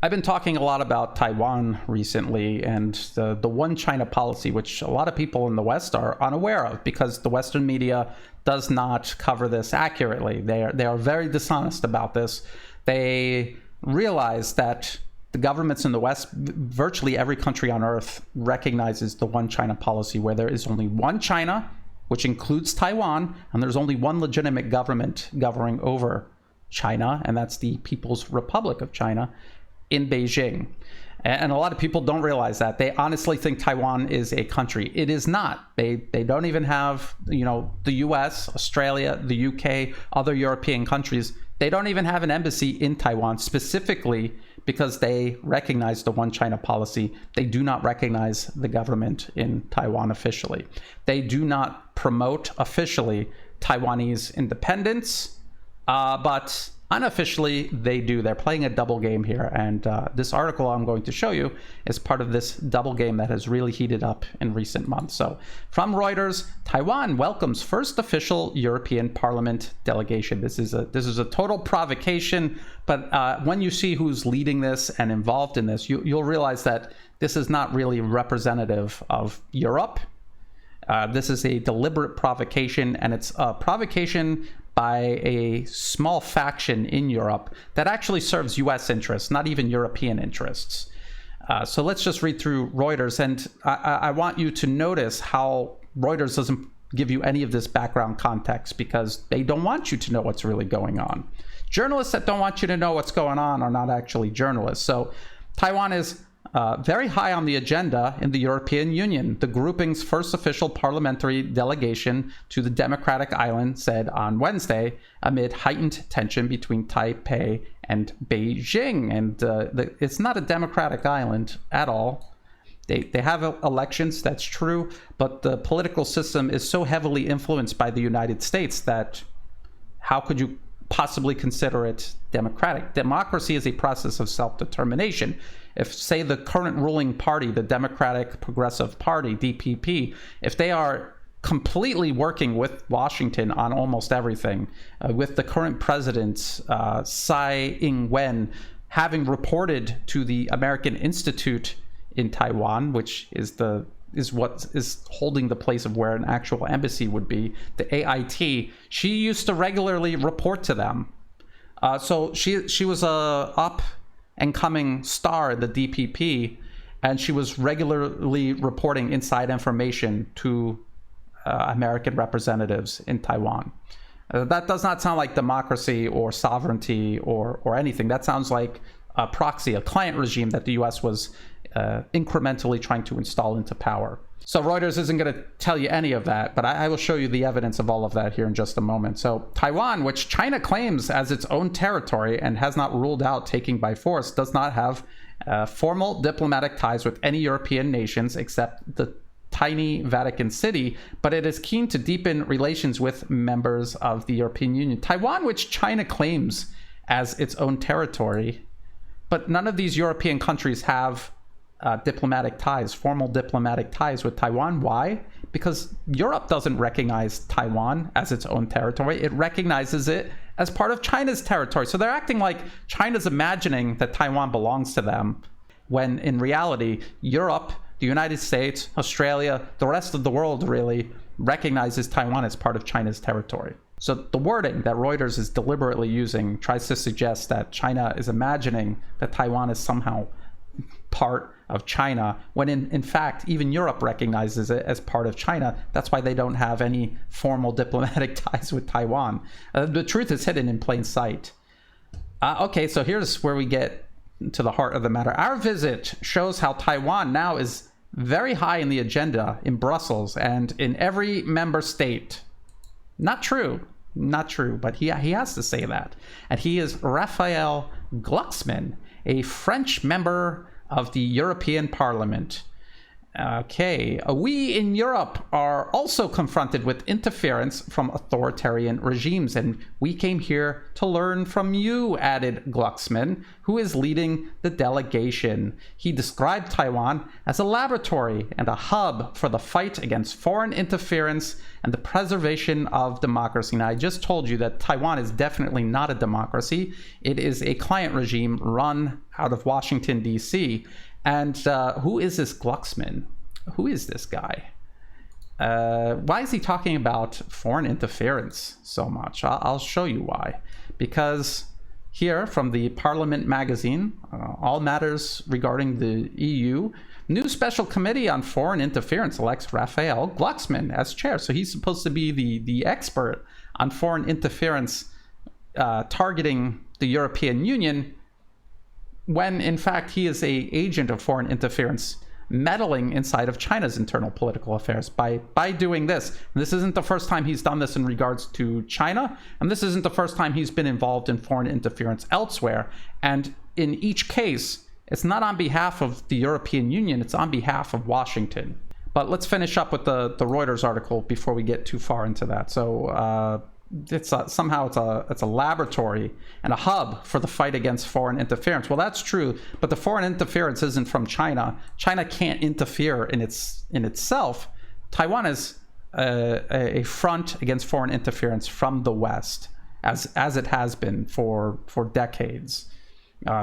I've been talking a lot about Taiwan recently and the one China policy, which a lot of people in the West are unaware of because the Western media does not cover this accurately. They are very dishonest about this. They realize that the governments in the West, virtually every country on earth, recognizes the one China policy, where there is only one China, which includes Taiwan, and there's only one legitimate government governing over China, and that's the People's Republic of China in Beijing. And a lot of people don't realize that. They honestly think Taiwan is a country. It is not. They don't even have, the US, Australia, the UK, other European countries. They don't even have an embassy in Taiwan, specifically because they recognize the one China policy. They do not recognize the government in Taiwan officially. They do not promote officially Taiwanese independence, but unofficially, they do. They're playing a double game here. And this article I'm going to show you is part of this double game that has really heated up in recent months. So from Reuters, Taiwan welcomes first official European Parliament delegation. This is a total provocation. But when you see who's leading this and involved in this, you'll realize that this is not really representative of Europe. This is a deliberate provocation, and it's a provocation by a small faction in Europe that actually serves US interests, not even European interests. So let's just read through Reuters. And I want you to notice how Reuters doesn't give you any of this background context because they don't want you to know what's really going on. Journalists that don't want you to know what's going on are not actually journalists. So Taiwan is very high on the agenda in the European Union. The grouping's first official parliamentary delegation to the democratic island said on Wednesday, amid heightened tension between Taipei and Beijing. And it's not a democratic island at all. They have elections, that's true, but the political system is so heavily influenced by the United States that how could you possibly consider it democratic? Democracy is a process of self-determination. If, say, the current ruling party, the Democratic Progressive Party, DPP, if they are completely working with Washington on almost everything, with the current president, Tsai Ing-wen, having reported to the American Institute in Taiwan, which is what is holding the place of where an actual embassy would be, the AIT, she used to regularly report to them. So she was a up and coming star in the DPP, and she was regularly reporting inside information to American representatives in Taiwan. That does not sound like democracy or sovereignty or anything. That sounds like a proxy, a client regime that the US was incrementally trying to install into power. So Reuters isn't going to tell you any of that, but I will show you the evidence of all of that here in just a moment. So Taiwan, which China claims as its own territory and has not ruled out taking by force, does not have formal diplomatic ties with any European nations except the tiny Vatican City, but it is keen to deepen relations with members of the European Union. Taiwan, which China claims as its own territory, but none of these European countries have diplomatic ties, formal diplomatic ties with Taiwan. Why? Because Europe doesn't recognize Taiwan as its own territory. It recognizes it as part of China's territory. So they're acting like China's imagining that Taiwan belongs to them, when in reality, Europe, the United States, Australia, the rest of the world really recognizes Taiwan as part of China's territory. So the wording that Reuters is deliberately using tries to suggest that China is imagining that Taiwan is somehow part of China, when in fact, even Europe recognizes it as part of China. That's why they don't have any formal diplomatic ties with Taiwan. The truth is hidden in plain sight. Okay, so here's where we get to the heart of the matter. Our visit shows how Taiwan now is very high in the agenda in Brussels and in every member state. Not true, but he has to say that. And he is Raphael Glucksmann, a French member of the European Parliament. Okay, we in Europe are also confronted with interference from authoritarian regimes, and we came here to learn from you, added Glucksmann, who is leading the delegation. He described Taiwan as a laboratory and a hub for the fight against foreign interference and the preservation of democracy. Now, I just told you that Taiwan is definitely not a democracy. It is a client regime run out of Washington, D.C., and who is this Glucksmann? Who is this guy? Why is he talking about foreign interference so much? I'll show you why. Because here from the Parliament magazine, All Matters Regarding the EU, new special committee on foreign interference elects Raphael Glucksmann as chair. So he's supposed to be the expert on foreign interference targeting the European Union, when in fact he is an agent of foreign interference meddling inside of China's internal political affairs by doing this. And this isn't the first time he's done this in regards to China, and this isn't the first time he's been involved in foreign interference elsewhere. And in each case, it's not on behalf of the European Union, it's on behalf of Washington. But let's finish up with the Reuters article before we get too far into that. So somehow it's a laboratory and a hub for the fight against foreign interference. Well, that's true, but the foreign interference isn't from China. China can't interfere in itself. Taiwan is a front against foreign interference from the West, as it has been for decades.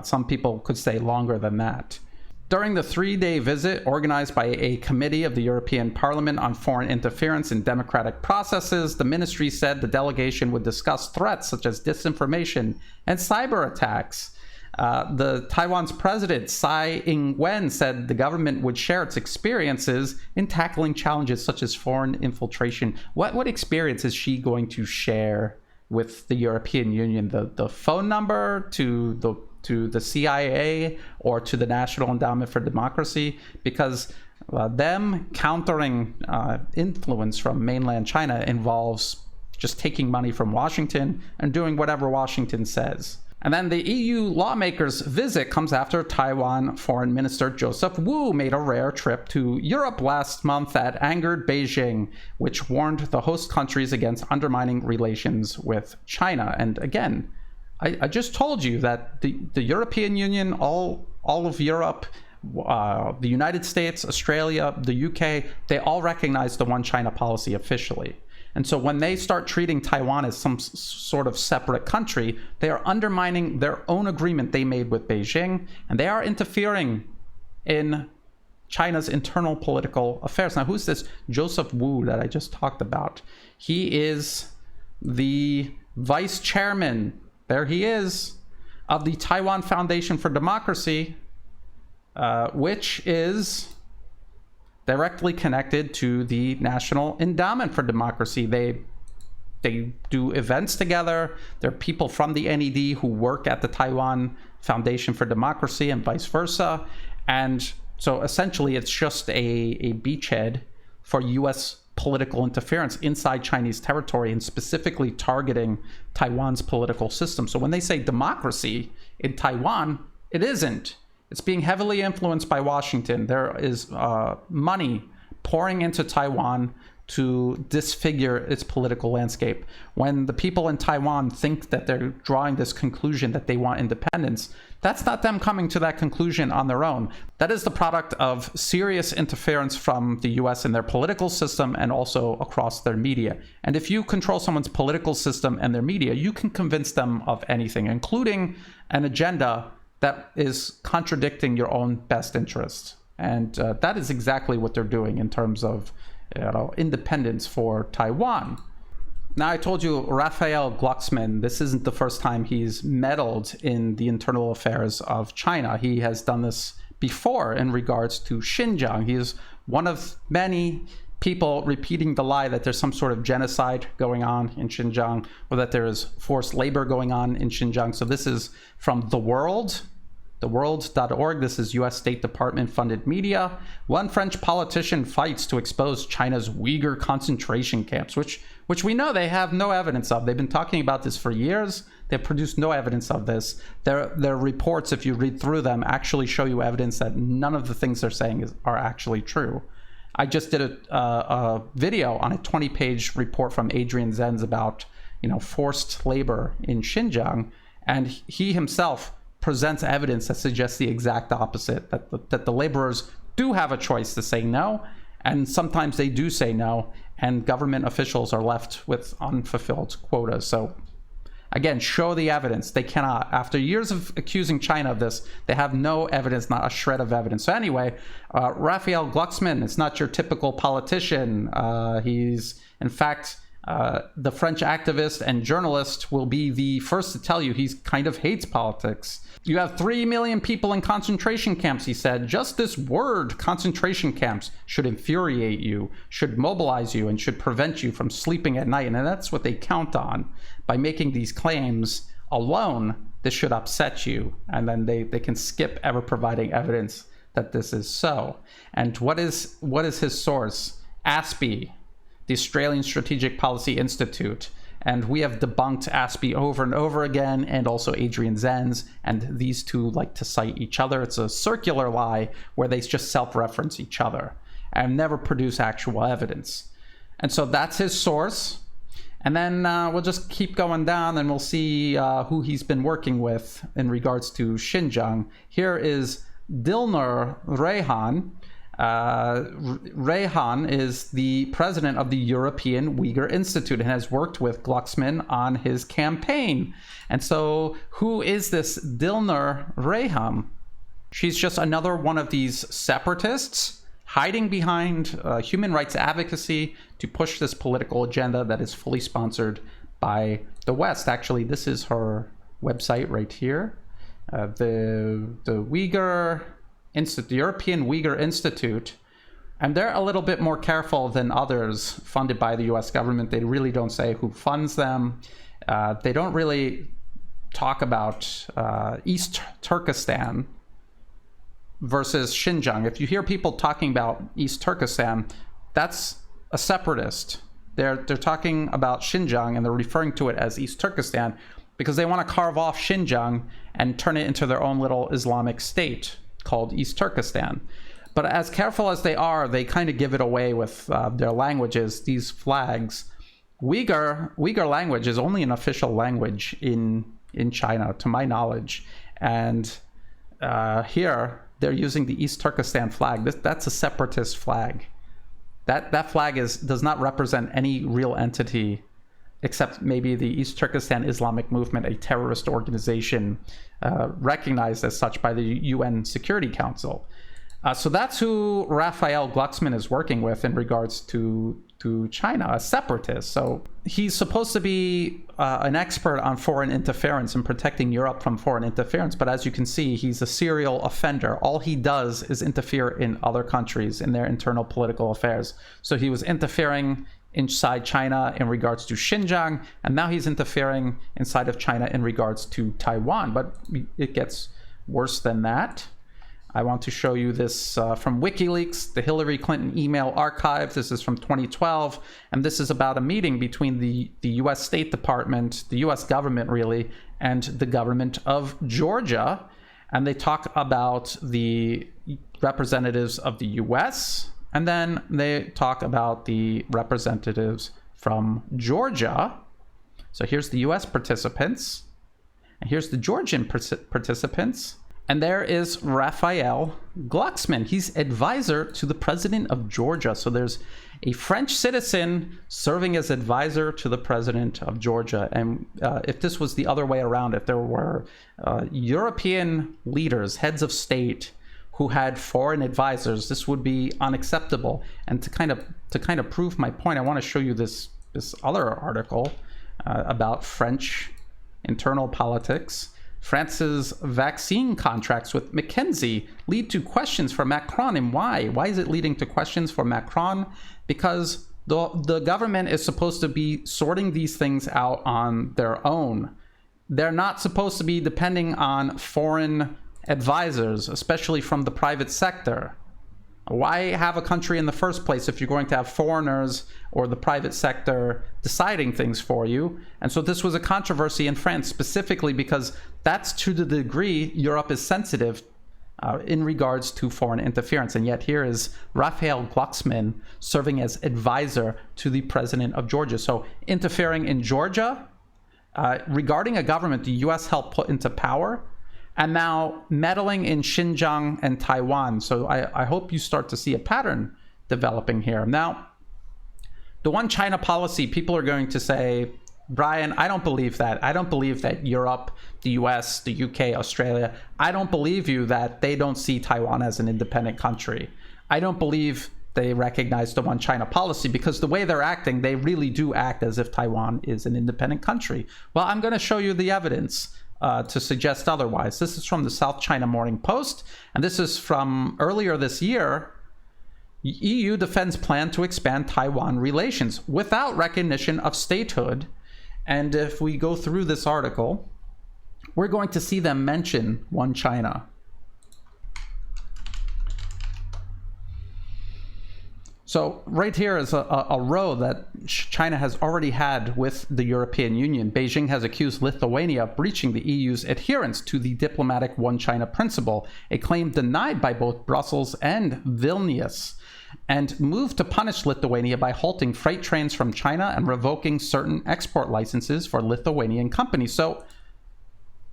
Some people could say longer than that. During the 3-day visit organized by a committee of the European Parliament on foreign interference in democratic processes, the ministry said the delegation would discuss threats such as disinformation and cyber attacks. The Taiwan's president, Tsai Ing-wen, said the government would share its experiences in tackling challenges such as foreign infiltration. What experience is she going to share with the European Union? The phone number to the CIA or to the National Endowment for Democracy? Because them countering influence from mainland China involves just taking money from Washington and doing whatever Washington says. And then the EU lawmakers' visit comes after Taiwan Foreign Minister Joseph Wu made a rare trip to Europe last month that angered Beijing, which warned the host countries against undermining relations with China. And again, I just told you that the European Union, all of Europe, the United States, Australia, the UK, they all recognize the one China policy officially. And so when they start treating Taiwan as some sort of separate country, they are undermining their own agreement they made with Beijing, and they are interfering in China's internal political affairs. Now, who's this Joseph Wu that I just talked about? He is the vice chairman, there he is, of the Taiwan Foundation for Democracy, which is directly connected to the National Endowment for Democracy. They do events together. There are people from the NED who work at the Taiwan Foundation for Democracy and vice versa. And so essentially it's just a beachhead for US political interference inside Chinese territory and specifically targeting Taiwan's political system. So when they say democracy in Taiwan, it isn't. It's being heavily influenced by Washington. There is money pouring into Taiwan to disfigure its political landscape. When the people in Taiwan think that they're drawing this conclusion that they want independence, that's not them coming to that conclusion on their own. That is the product of serious interference from the US in their political system and also across their media. And if you control someone's political system and their media, you can convince them of anything, including an agenda that is contradicting your own best interests. And that is exactly what they're doing in terms of independence for Taiwan. Now, I told you Raphael Glucksmann, this isn't the first time he's meddled in the internal affairs of China. He has done this before in regards to Xinjiang. He is one of many people repeating the lie that there's some sort of genocide going on in Xinjiang or that there is forced labor going on in Xinjiang. So this is from The World, theworld.org. This is US State Department funded media. One French politician fights to expose China's Uyghur concentration camps, which we know they have no evidence of. They've been talking about this for years. They've produced no evidence of this. Their reports, if you read through them, actually show you evidence that none of the things they're saying are actually true. I just did a video on a 20-page report from Adrian Zenz about, forced labor in Xinjiang, and he himself presents evidence that suggests the exact opposite, that the laborers do have a choice to say no, and sometimes they do say no, and government officials are left with unfulfilled quotas. So again, show the evidence. They cannot. After years of accusing China of this, they have no evidence, not a shred of evidence. So anyway, Raphael Glucksmann is not your typical politician. He's, in fact, the French activist and journalist will be the first to tell you he kind of hates politics. You have 3 million people in concentration camps, he said. Just this word, concentration camps, should infuriate you, should mobilize you, and should prevent you from sleeping at night. And that's what they count on. By making these claims alone, this should upset you. And then they can skip ever providing evidence that this is so. And what is his source? ASPI, the Australian Strategic Policy Institute. And we have debunked ASPI over and over again, and also Adrian Zenz, and these two like to cite each other. It's a circular lie where they just self-reference each other and never produce actual evidence. And so that's his source. And then we'll just keep going down and we'll see who he's been working with in regards to Xinjiang. Here is Dilner Reyhan. Reyhan is the president of the European Uyghur Institute and has worked with Glucksmann on his campaign. And so who is this Dilner Reyhan? She's just another one of these separatists hiding behind human rights advocacy to push this political agenda that is fully sponsored by the West. Actually, this is her website right here. The Uyghur Institute, the European Uyghur Institute, and they're a little bit more careful than others funded by the US government. They really don't say who funds them. They don't really talk about East Turkestan versus Xinjiang. If you hear people talking about East Turkestan, that's a separatist. They're talking about Xinjiang and they're referring to it as East Turkestan because they want to carve off Xinjiang and turn it into their own little Islamic state called East Turkestan. But as careful as they are, they kind of give it away with their languages, these flags. Uyghur language is only an official language in China, to my knowledge. And here, they're using the East Turkestan flag. That's a separatist flag. That flag does not represent any real entity except maybe the East Turkestan Islamic Movement, a terrorist organization recognized as such by the UN Security Council. So that's who Raphael Glucksmann is working with in regards to China, a separatist. So he's supposed to be an expert on foreign interference and protecting Europe from foreign interference. But as you can see, he's a serial offender. All he does is interfere in other countries in their internal political affairs. So he was interfering inside China in regards to Xinjiang, and now he's interfering inside of China in regards to Taiwan. But it gets worse than that. I want to show you this from WikiLeaks, the Hillary Clinton email archive. This is from 2012, and this is about a meeting between the US State Department, the US government really, and the government of Georgia. And they talk about the representatives of the US, and then they talk about the representatives from Georgia. So here's the US participants, and here's the Georgian participants. And there is Raphael Glucksmann. He's advisor to the president of Georgia. So there's a French citizen serving as advisor to the president of Georgia. And if this was the other way around, if there were European leaders, heads of state, who had foreign advisors, this would be unacceptable. And to kind of prove my point, I want to show you this other article about French internal politics. France's vaccine contracts with McKinsey lead to questions for Macron. And why? Why is it leading to questions for Macron? Because the government is supposed to be sorting these things out on their own. They're not supposed to be depending on foreign advisors, especially from the private sector. Why have a country in the first place if you're going to have foreigners or the private sector deciding things for you? And so this was a controversy in France specifically because that's to the degree Europe is sensitive in regards to foreign interference. And yet here is Raphael Glucksmann serving as advisor to the president of Georgia. So interfering in Georgia regarding a government the US helped put into power, and now meddling in Xinjiang and Taiwan. So I hope you start to see a pattern developing here. Now, the one China policy, people are going to say, Brian, I don't believe that. I don't believe that Europe, the US, the UK, Australia, I don't believe you that they don't see Taiwan as an independent country. I don't believe they recognize the one China policy, because the way they're acting, they really do act as if Taiwan is an independent country. Well, I'm going to show you the evidence to suggest otherwise. This is from the South China Morning Post, and this is from earlier this year. EU defends plan to expand Taiwan relations without recognition of statehood. And if we go through this article, we're going to see them mention one China. So right here is a row that China has already had with the European Union. Beijing has accused Lithuania of breaching the EU's adherence to the diplomatic one China principle, a claim denied by both Brussels and Vilnius, and moved to punish Lithuania by halting freight trains from China and revoking certain export licenses for Lithuanian companies. So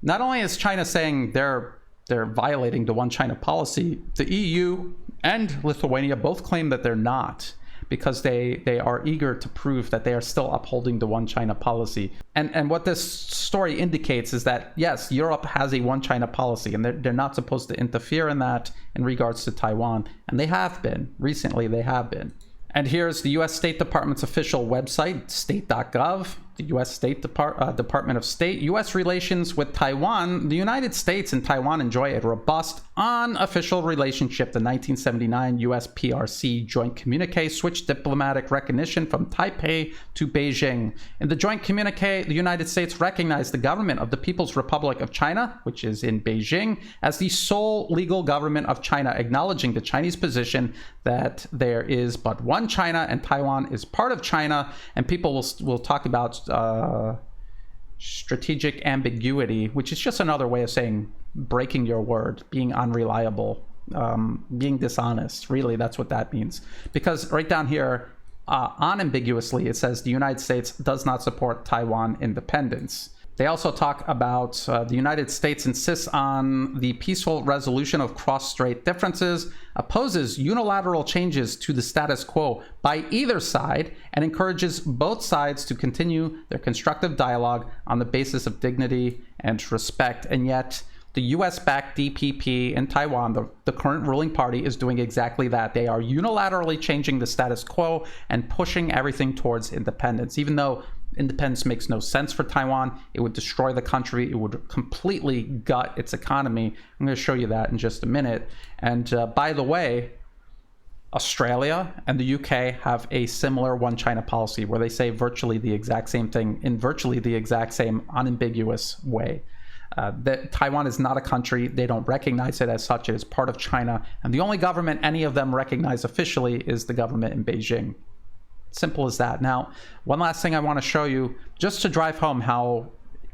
not only is China saying they're violating the one China policy, the EU and Lithuania both claim that they're not, because they are eager to prove that they are still upholding the one China policy. And what this story indicates is that, yes, Europe has a one China policy, and they're not supposed to interfere in that in regards to Taiwan. And they have been. Recently, they have been. And here's the U.S. State Department's official website, state.gov, the U.S. Department of State. U.S. relations with Taiwan. The United States and Taiwan enjoy a robust, unofficial relationship. The 1979 U.S. PRC joint communique switched diplomatic recognition from Taipei to Beijing. In the joint communique, the United States recognized the government of the People's Republic of China, which is in Beijing, as the sole legal government of China, acknowledging the Chinese position that there is but one China and Taiwan is part of China. And people will talk about strategic ambiguity, which is just another way of saying breaking your word, being unreliable, being dishonest. Really, that's what that means. Because right down here, unambiguously, it says the United States does not support Taiwan independence. They also talk about the United States insists on the peaceful resolution of cross-strait differences, opposes unilateral changes to the status quo by either side, and encourages both sides to continue their constructive dialogue on the basis of dignity and respect. And yet, the US-backed DPP in Taiwan, the current ruling party, is doing exactly that. They are unilaterally changing the status quo and pushing everything towards independence, even though independence makes no sense for Taiwan. It would destroy the country. It would completely gut its economy. I'm going to show you that in just a minute. And by the way, Australia and the UK have a similar one China policy where they say virtually the exact same thing in virtually the exact same unambiguous way. That Taiwan is not a country. They don't recognize it as such. It is part of China. And the only government any of them recognize officially is the government in Beijing. Simple as that. Now, one last thing I want to show you, just to drive home how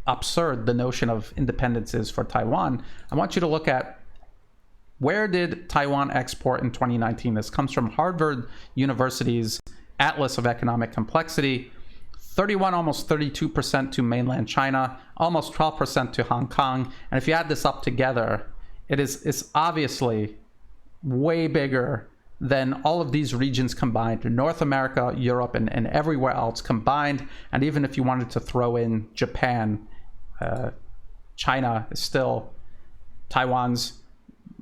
absurd the notion of independence is for Taiwan. I want you to look at, where did Taiwan export in 2019? This comes from Harvard University's Atlas of Economic Complexity. 31, almost 32% to mainland China, almost 12% to Hong Kong. And if you add this up together, it's obviously way bigger than all of these regions combined, North America, Europe, and everywhere else combined. And even if you wanted to throw in Japan, China is still Taiwan's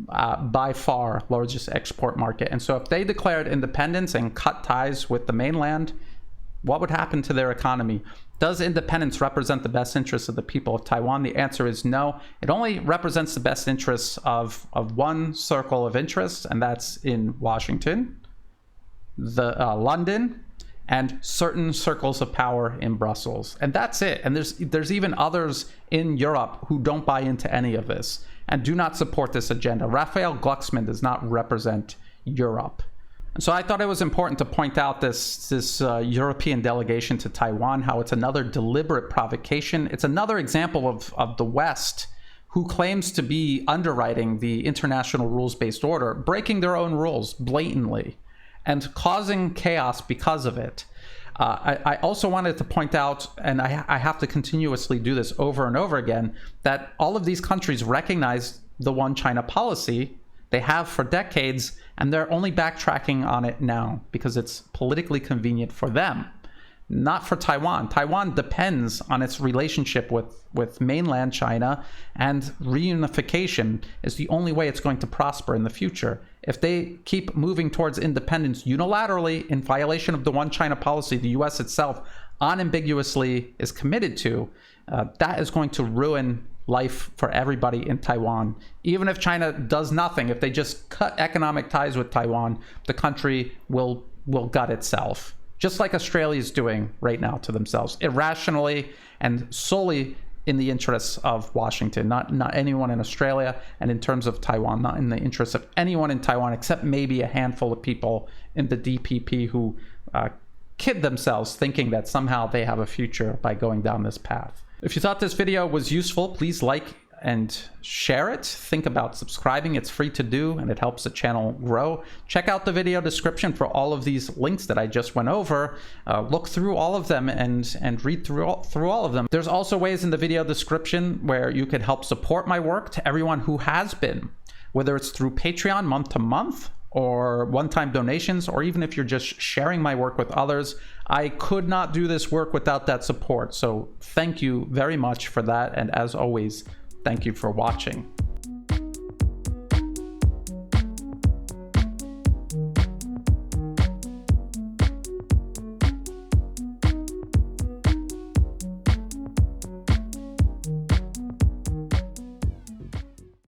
by far largest export market. And so if they declared independence and cut ties with the mainland, what would happen to their economy? Does independence represent the best interests of the people of Taiwan? The answer is no. It only represents the best interests of one circle of interest, and that's in Washington, London, and certain circles of power in Brussels. And that's it. And there's even others in Europe who don't buy into any of this. and do not support this agenda. Raphael Glucksmann does not represent Europe. And so I thought it was important to point out this European delegation to Taiwan, how it's another deliberate provocation. It's another example of the West, who claims to be underwriting the international rules-based order, breaking their own rules blatantly and causing chaos because of it. I also wanted to point out, and I have to continuously do this over and over again, that all of these countries recognize the one China policy. They have for decades, and they're only backtracking on it now because it's politically convenient for them, not for Taiwan. Taiwan depends on its relationship with mainland China, and reunification is the only way it's going to prosper in the future. If they keep moving towards independence unilaterally in violation of the one China policy the US itself unambiguously is committed to, that is going to ruin life for everybody in Taiwan. Even if China does nothing, if they just cut economic ties with Taiwan, the country will gut itself. Just like Australia is doing right now to themselves, irrationally and solely in the interests of Washington, not anyone in Australia, and in terms of Taiwan, not in the interests of anyone in Taiwan, except maybe a handful of people in the DPP who kid themselves thinking that somehow they have a future by going down this path. If you thought this video was useful, please like and share it. Think about subscribing. It's free to do and it helps the channel grow. Check out the video description for all of these links that I just went over. Look through all of them and read through all of them. There's also ways in the video description where you can help support my work to everyone who has been, whether it's through Patreon month to month or one-time donations, or even if you're just sharing my work with others. I could not do this work without that support. So thank you very much for that. And as always, thank you for watching.